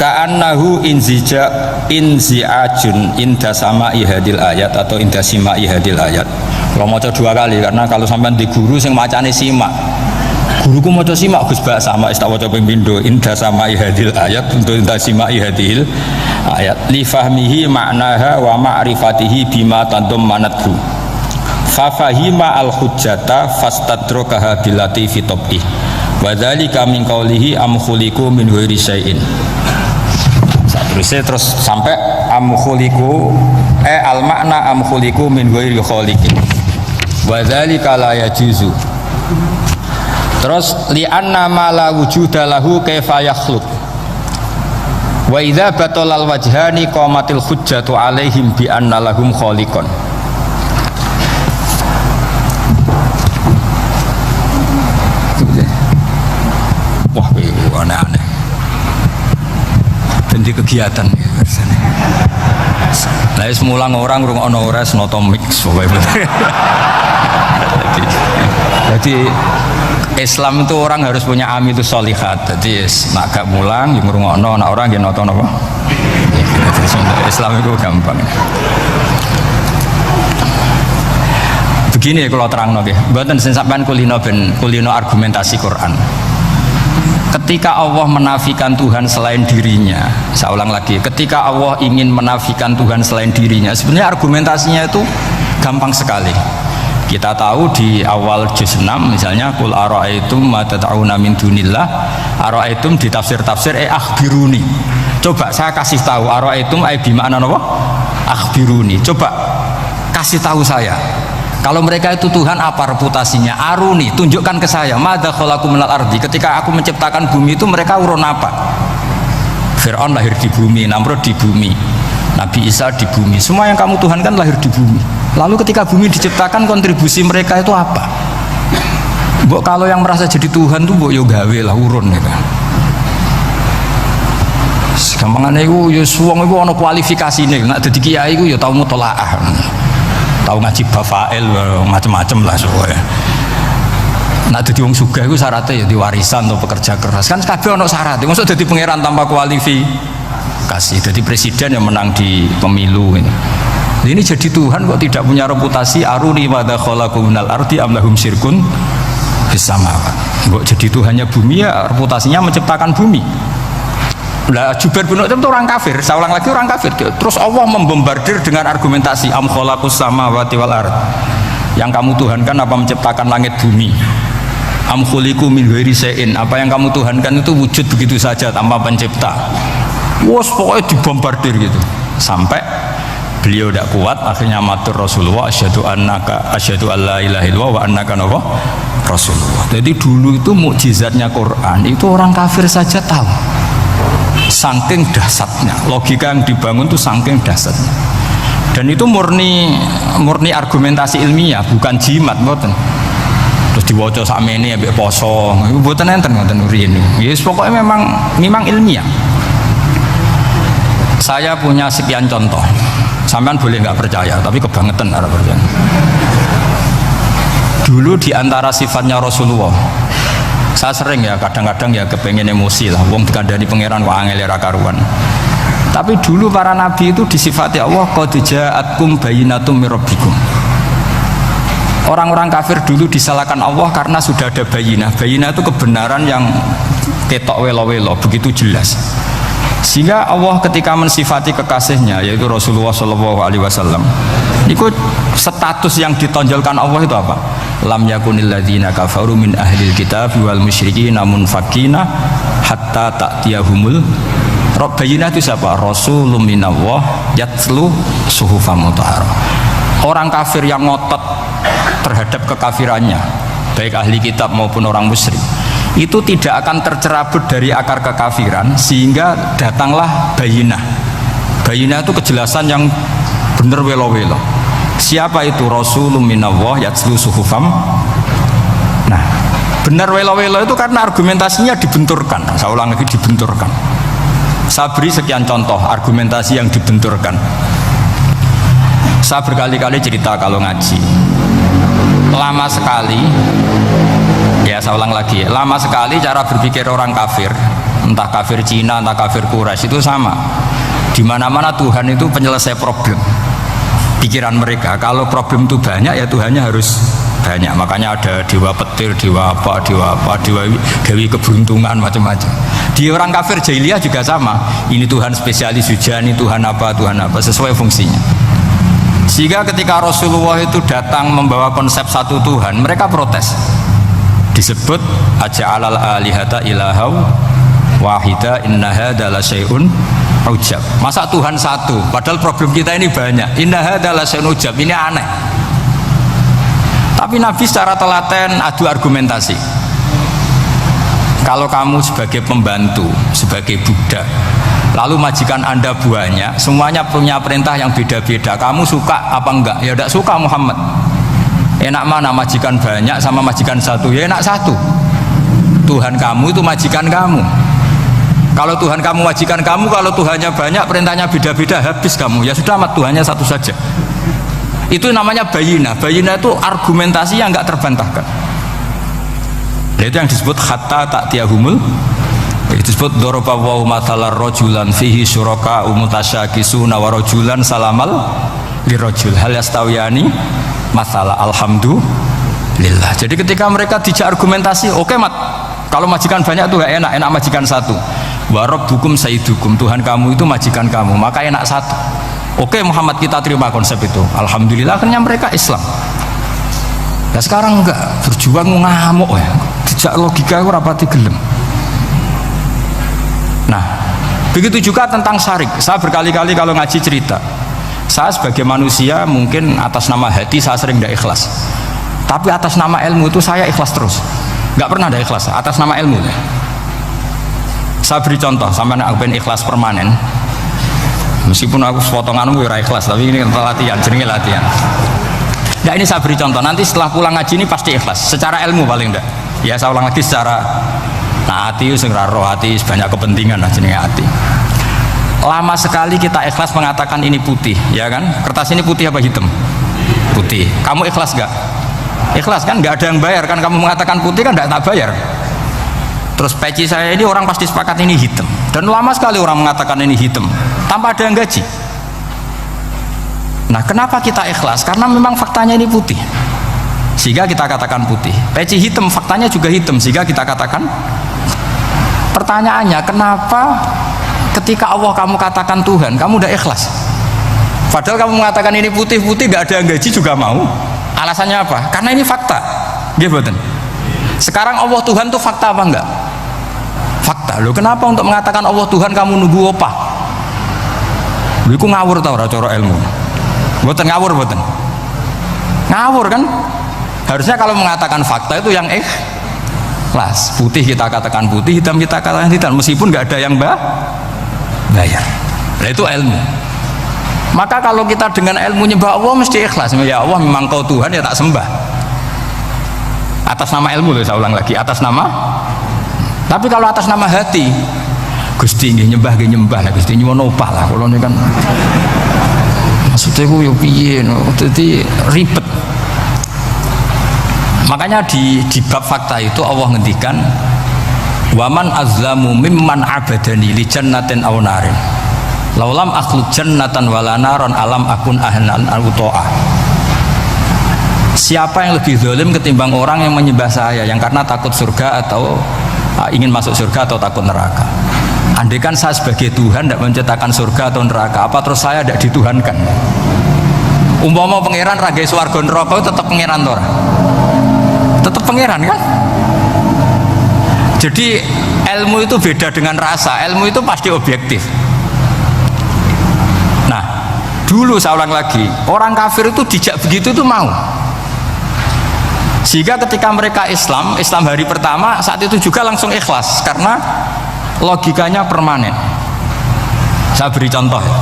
ka'annahu inzi'ajun inda sama'i hadil ayat atau inda sima'i hadil ayat. Kalau maca 2 kali karena kalau sampean di guru sing macane simak. Guruku maca simak Gus Bak sama tak waca ping pindho inda sama'i hadil ayat untuk inda sima'i hadil ayat li fahmihi ma'naha wa ma'rifatihi bima tadammanathu. Fa fahima al hujjata fastadrakaha billati fi tabih. Wa dzalika min qawlihi am khuliqu min ghairi syai'in. Terus sampai am khuliqu al makna am khuliqu min ghairi khaliqin. Wa dzalika la yajuzu. Terus li anna ma la wujuda lahu kaifa yakhluq. Wa idza batalal wajhani qamatil hujjatu alaihim bi anna lahum khaliqan. Wah, aneh-aneh. Di kegiatan lah semula orang rungokno ora noto mix jadi Islam itu orang harus punya itu sholihat. Jadi nak gak mulang yang rungokno, nak orang yang noto apa Islam itu gampang. Begini kalau terang nggih, mboten sing sampean kulino argumentasi Quran. Ketika Allah menafikan Tuhan selain dirinya, saya ulang lagi, ketika Allah ingin menafikan Tuhan selain dirinya, sebenarnya argumentasinya itu gampang sekali. Kita tahu di awal juz 6 misalnya qul ara'aitum ma tad'una min dunillah, ara'aitum di tafsir-tafsir akhbiruni. Coba saya kasih tahu ara'aitum ai bi makna apa? Akhbiruni. Coba kasih tahu saya. Kalau mereka itu Tuhan, apa reputasinya? Aruni, tunjukkan ke saya. Madza khalaqu minal ardi. Ketika aku menciptakan bumi itu mereka urun apa? Fir'aun lahir di bumi, Namrud di bumi, Nabi Isa di bumi. Semua yang kamu Tuhan kan lahir di bumi. Lalu ketika bumi diciptakan, kontribusi mereka itu apa? Mbok kalau yang merasa jadi Tuhan tuh mbok yo gawe lah urun gitu. Gampangane iku yo wong iku ana kualifikasine. Nek dadi kiai iku yo tau mutolaah. Tahu ngaji bafail macam-macam lah soalnya. Nah jadi wong sugih itu syaratnya ya diwarisan atau pekerja keras kan kabeh ono syarat. Maksud jadi pangeran tanpa kualifikasi, jadi presiden yang menang di pemilu ini. Ini jadi Tuhan kok tidak punya reputasi aruni madza khalaqu minal ardi am lahum syirkun fis samawat. Kok jadi Tuhannya bumi ya reputasinya menciptakan bumi. Lah Jubair bin Mut'im itu orang kafir, saya ulang lagi orang kafir. Terus Allah membombardir dengan argumentasi am khalaqus samawati wal ard. Yang kamu tuhankan apa menciptakan langit bumi? Am khuliqu min ghairi syai'in. Apa yang kamu tuhankan itu wujud begitu saja tanpa pencipta. Wos pokoknya dibombardir gitu. Sampai beliau tidak kuat akhirnya matur Rasulullah asyhadu alla ilaha illallah wa annaka Rasulullah. Jadi dulu itu mukjizatnya Quran itu orang kafir saja tahu. Saking dahsyatnya logika yang dibangun itu saking dahsyatnya, dan itu murni argumentasi ilmiah bukan jimat mboten. Terus diwaca sakmene ambek poso iku mboten enten ngoten urine. Yes pokoknya memang ilmiah. Saya punya sekian contoh. Sampean boleh nggak percaya tapi kebangetan harap percaya. Dulu di antara sifatnya Rasulullah, saya sering ya kadang-kadang ya kepengen emosi lah wong dikandani pangeran kok angel ra karuan. Tapi dulu para nabi itu disifati Allah qad ja'atkum bayyinatum mir rabbikum. Orang-orang kafir dulu disalahkan Allah karena sudah ada bayinah. Bayinah itu kebenaran yang ketok welo-welo begitu jelas. Sehingga Allah ketika mensifati kekasihnya yaitu Rasulullah SAW, itu status yang ditonjolkan Allah itu apa? Lam yakunil ladzina kafaru min ahlil kitab wal musyrikin munfakina hatta ta'tiyahumul bayinah. Itu siapa? Rasulun minallah yatlu suhufam mutahharah. Orang kafir yang ngotot terhadap kekafirannya, baik ahli kitab maupun orang musyrik, itu tidak akan tercerabut dari akar kekafiran sehingga datanglah bayinah. Bayinah itu kejelasan yang benar welo-welo. Siapa itu? Rasulun minallah yatslu suhufam. Nah, benar welo-welo itu karena argumentasinya dibenturkan. Saya ulang lagi, dibenturkan. Saya beri sekian contoh argumentasi yang dibenturkan. Saya berkali-kali cerita kalau ngaji. Lama sekali, ya saya ulang lagi, lama sekali cara berpikir orang kafir entah kafir Cina, entah kafir Quraisy, itu sama. Di mana-mana Tuhan itu penyelesai problem. Pikiran mereka, kalau problem itu banyak ya Tuhannya harus banyak. Makanya ada dewa petir, dewa apa, dewi keberuntungan, macam-macam. Di orang kafir jahiliyah juga sama. Ini Tuhan spesialis hujan, ini Tuhan apa, sesuai fungsinya. Sehingga ketika Rasulullah itu datang membawa konsep satu Tuhan, mereka protes. Disebut aja'alal alihata ilahau wahida inna hadza la syai'un ujab. Masa Tuhan satu padahal problem kita ini banyak. Inna hadza la syai'un ujab, ini aneh. Tapi Nabi secara telaten adu argumentasi. Kalau kamu sebagai pembantu, sebagai budak, lalu majikan Anda banyak, semuanya punya perintah yang beda-beda, kamu suka apa enggak? Ya tidak suka Muhammad. Enak mana majikan banyak sama majikan satu? Ya enak satu. Tuhan kamu itu majikan kamu. Kalau Tuhan kamu majikan kamu, kalau Tuhannya banyak, perintahnya beda-beda, habis kamu. Ya sudah, amat Tuhannya satu saja. Itu namanya bayina. Bayina itu argumentasi yang enggak terbantahkan. Itu yang disebut hatta ta'tiyahumul. Itu disebut doroba wa mathalar rajulan fihi syuraka umutasyakisuna wa rajulan salamal lirajul hal yastawiyani masalah alhamdulillah. Jadi ketika mereka dijak argumentasi, oke mat, kalau majikan banyak itu gak enak, enak majikan satu. Wa rabbukum sayyidukum, Tuhan kamu itu majikan kamu, maka enak satu. Oke Muhammad, kita terima konsep itu. Alhamdulillah akhirnya mereka Islam. Nah sekarang enggak, berjuang ngamuk ya. Dijak logika itu rapati gelem. Nah, begitu juga tentang syarik. Saya berkali-kali kalau ngaji cerita, saya sebagai manusia mungkin atas nama hati saya sering tidak ikhlas, tapi atas nama ilmu itu saya ikhlas terus, nggak pernah ada ikhlas atas nama ilmu. Saya beri contoh, sampai aku pengen ikhlas permanen, meskipun aku potonganmu ora ikhlas, tapi ini latihan, jenenge latihan. Nah ini saya beri contoh, nanti setelah pulang ngaji ini pasti ikhlas secara ilmu paling enggak. Ya saya ulang lagi secara hati itu roh hati banyak kepentingan lah jenenge hati. Lama sekali kita ikhlas mengatakan ini putih, ya kan? Kertas ini putih apa hitam? Putih. Kamu ikhlas gak? Ikhlas kan? Gak ada yang bayar kan? Kamu mengatakan putih kan gak tak bayar. Terus peci saya ini orang pasti sepakat ini hitam. Dan lama sekali orang mengatakan ini hitam tanpa ada yang gaji. Nah kenapa kita ikhlas? Karena memang faktanya ini putih, sehingga kita katakan putih. Peci hitam faktanya juga hitam, sehingga kita katakan. Pertanyaannya, kenapa ketika Allah kamu katakan Tuhan, kamu udah ikhlas? Padahal kamu mengatakan ini putih-putih, gak ada yang gaji juga mau. Alasannya apa? Karena ini fakta. Gimana? Sekarang Allah Tuhan itu fakta apa enggak? Fakta. Loh kenapa untuk mengatakan Allah Tuhan kamu nunggu opah? Loh itu ngawur tau cara ilmu. Boten ngawur boten. Ngawur kan? Harusnya kalau mengatakan fakta itu yang ikhlas. Putih kita katakan putih, hitam kita katakan hitam, meskipun nggak ada yang bayar. Nah itu ilmu. Maka kalau kita dengan ilmu nyembah Allah mesti ikhlas. Ya Allah memang kau Tuhan ya tak sembah. Atas nama ilmu loh, saya ulang lagi, atas nama. Tapi kalau atas nama hati, Gusti nggih nyembah lah, Gusti nyuwun opah lah. Kalau ini kan maksudnya gue piye, jadi ribet. Makanya di bab fakta itu Allah ngendikan waman azlamu mimman abadani li jannatin aw narin laulam akhluq jannatan wala naron alam akun ahlan al-uto'ah. Siapa yang lebih zalim ketimbang orang yang menyembah saya yang karena takut surga atau ingin masuk surga atau takut neraka? Andai kan saya sebagai Tuhan tidak menciptakan surga atau neraka, apa terus saya tidak dituhankan? Umpama pangeran ragai swarga neraka tetap pangeran tora, tetap pangeran kan? Jadi ilmu itu beda dengan rasa, ilmu itu pasti objektif. Nah dulu saya ulang lagi, orang kafir itu dijak begitu itu mau, sehingga ketika mereka Islam hari pertama saat itu juga langsung ikhlas karena logikanya permanen. Saya beri contoh ya.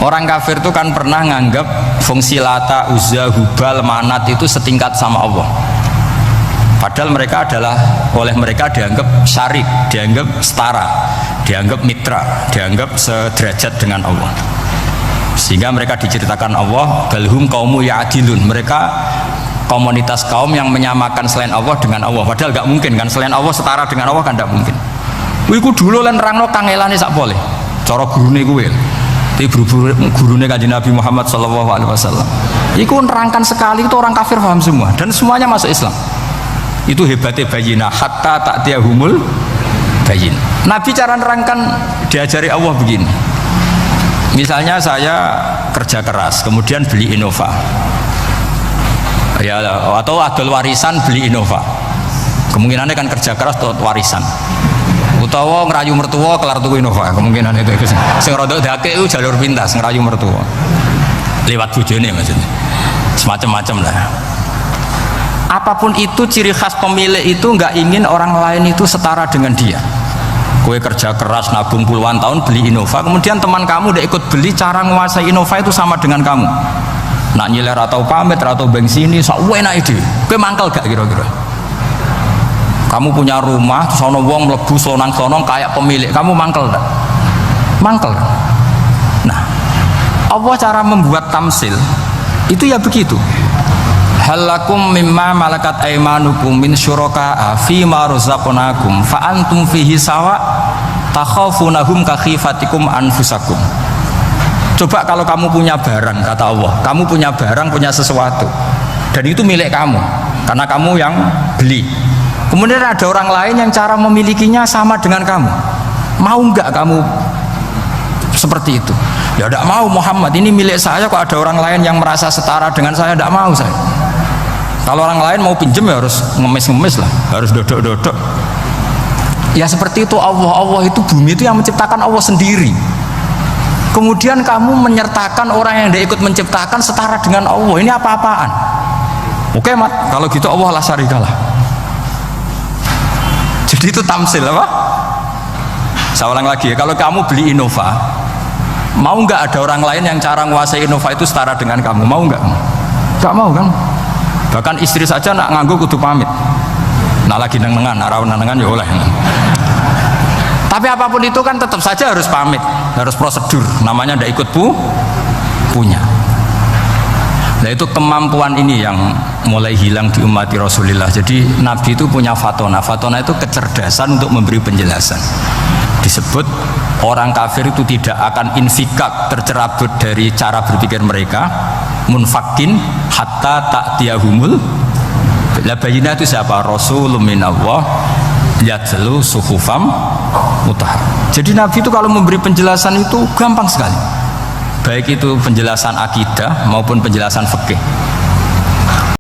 Orang kafir itu kan pernah nganggap fungsi Lata, Uzza, Hubal, Manat itu setingkat sama Allah. Padahal mereka oleh mereka dianggap syarik, dianggap setara, dianggap mitra, dianggap sederajat dengan Allah. Sehingga mereka diceritakan Allah balhum qaumu ya'dilun, mereka komunitas kaum yang menyamakan selain Allah dengan Allah. Padahal nggak mungkin kan, selain Allah setara dengan Allah kan nggak mungkin. Iku dulu lan nerangno kangelane sak pole. Cara gurune kuwi. Iki gurune Kanjeng Nabi Muhammad sallallahu alaihi wasallam. Iku nerangkan sekali itu orang kafir paham semua dan semuanya masuk Islam. Itu hebatnya bayina hatta ta'tiyahumul bayin. Nabi cara nerangkan diajari Allah begini. Misalnya saya kerja keras, kemudian beli Innova, ya, atau adol warisan beli Innova. Kemungkinannya kan kerja keras atau warisan. Utawa ngerayu mertua kelar tuku Innova. Kemungkinan itu. Sing rada dake itu jalur pintas ngerayu mertua. Lewat bojone maksudnya. Semacam-macam lah. Apapun itu ciri khas pemilik itu nggak ingin orang lain itu setara dengan dia. Kue kerja keras nabung puluhan tahun beli Innova, kemudian teman kamu udah ikut beli, cara menguasai Innova itu sama dengan kamu. Nak nyiler atau pamit atau bensin ini, enak ide. Kue mangkel gak kira-kira? Kamu punya rumah, sono wong mlebu sonang-sonong kayak pemilik, kamu mangkel gak? Mangkel. Nah, Allah cara membuat tamsil itu ya begitu. Halakum mimma malakat aimanukum min syuraka'a fi ma razaqnakum fa antum fihi sawa takhafunahum ka khifatikum anfusakum. Coba kalau kamu punya barang, kata Allah, kamu punya barang, punya sesuatu dan itu milik kamu karena kamu yang beli. Kemudian ada orang lain yang cara memilikinya sama dengan kamu. Mau enggak kamu seperti itu? Ya tidak mau Muhammad, ini milik saya kok ada orang lain yang merasa setara dengan saya, tidak mau saya. Kalau orang lain mau pinjem ya harus ngemis-ngemis lah, harus dodok-dodok. Ya seperti itu Allah itu bumi itu yang menciptakan Allah sendiri. Kemudian kamu menyertakan orang yang dia ikut menciptakan setara dengan Allah. Ini apa-apaan? Oke mat, kalau gitu Allah la syarikalah. Jadi itu tamsil apa? Saya ulang lagi ya, kalau kamu beli Innova, mau nggak ada orang lain yang cara menguasai Innova itu setara dengan kamu? Mau nggak? Nggak mau kan? Bahkan istri saja nak nganggu kudu pamit. Nak lagi nengan, nak rawan nengan ya oleh. Tapi apapun itu kan tetap saja harus pamit, harus prosedur. Namanya ndak ikut punya. Nah itu kemampuan ini yang mulai hilang di umat Rasulullah. Jadi Nabi itu punya fatona. Fatona itu kecerdasan untuk memberi penjelasan. Disebut orang kafir itu tidak akan infikak, tercerabut dari cara berpikir mereka, munfakin hatta ta'tiyahumul la bayina. Itu siapa? Rasulun minallah yatlu suhufam mutahhar. Jadi Nabi itu kalau memberi penjelasan itu gampang sekali, baik itu penjelasan akidah maupun penjelasan fikih.